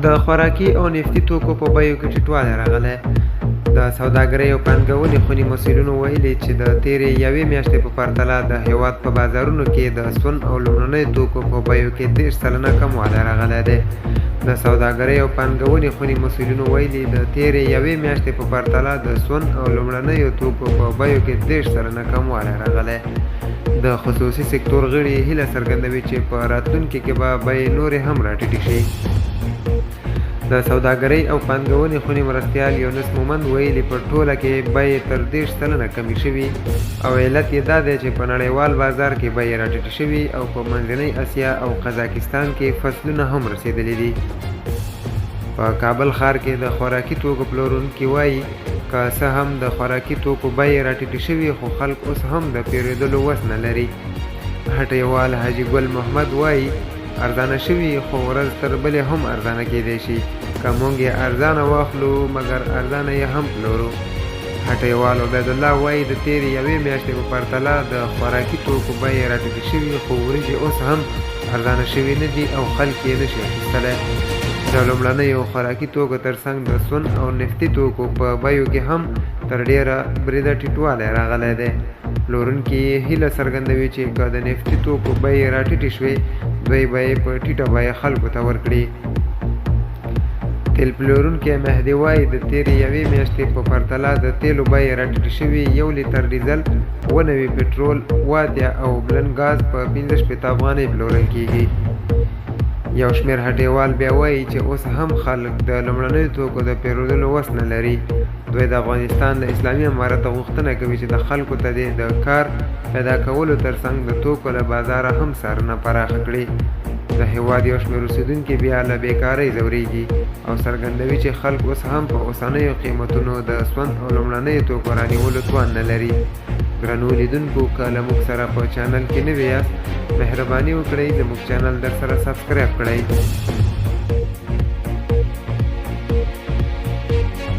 د خوراکي او نفتي توکو په بیو کې ټیټوالی راغلی. د سوداګرۍ او پانګونې خونې مسؤلینو ویلي چې د تېرې یوې میاشتې په پرتله د هېواد په بازارونو کې د سون او لومړنیو توکو په بیو کې 30 سلنه کموالی راغلی دی. د سوداګرۍ او پانګونې خونې مسؤلینو ویلي د تېرې یوې میاشتې په پرتله د سون او لومړنیو توکو په بیو کې 30 سلنه کموالی راغلی. د خصوصي سکتور غړي هیله څرګندوي چې په راتلونکي کې به بیې نورې هم راټیټې شي. د سوداګرۍ او پانګونې خونې مرستیال یونس مومند ویلي په ټوله کې بیې تر 30 سلنه کمې شوي او علت یې دا دی چې په نړیوال بازار کې بیې راټیټې شوي او په منځنۍ اسیا او قزاقستان کې فصلونه هم رسیدلي دي. په کابل ښار کې د خوراکي توکو پلورونکي وایي که څه هم د خوراکي توکو بیې راټیټې شوي خو خلک اوس هم د پیرودلو وس نه لري. هټیوال حاجي ګل محمد وایي ارزانه شوي خو ورځ تر بلې هم ارزانه کېدی شي. که موږ یې ارزانه واخلو مګر ارزانه یې هم پلورو. هټیوال عبیدالله وایي د تېرې یوې میاشتې په پرتله د خوراکي توکو بیې راټیټې شوي خو وریجې اوس هم ارزانه شوي نه دي او خلک یې نشي اخیستلی. د لومړنیو خوراکي توکو ترڅنګ د سون او نفتي توکو په بیو کې هم تر ډېره بریده ټیټوالی راغلی دی. پلورونکي هیله څرګندوي چې که د نفتي توکو بیې راټیټې شوې دوی به یې په ټیټه بیه خلکو ته ورکړي. تیل پلورونکی مهدي وایي د تېرې یوې میاشتې په پرتله د تیلو بیې راټیټې شوي. 1 لیتر ډیزل 90 پټرول 80 او بلن ګاز په 65 افغانۍ پلورل کېږي. یو شمېر هټیوال بیا وایي چې اوس هم خلک د لومړنیو توکو د پیرودلو وس نه لري. دوی د افغانستان د اسلامي امارت غوښتنه کوي چې د خلکو ته د کار پیدا کولو ترڅنګ د توکو له بازاره هم څارنه پراخه کړي. د هېواد یو شمېر اوسېدونکي بیا له بېکارۍ ځورېږي او څرګندوي چې خلک اوس هم په اوسنیو قیمتونو د سون او لومړنیو توکو رانیولو توان نه لري. ګرانو لیدونکو که له موږ سره په چینل کې نوي یاست مهرباني وکړئ زموږ چینل در سره سبسکرایب کړئ.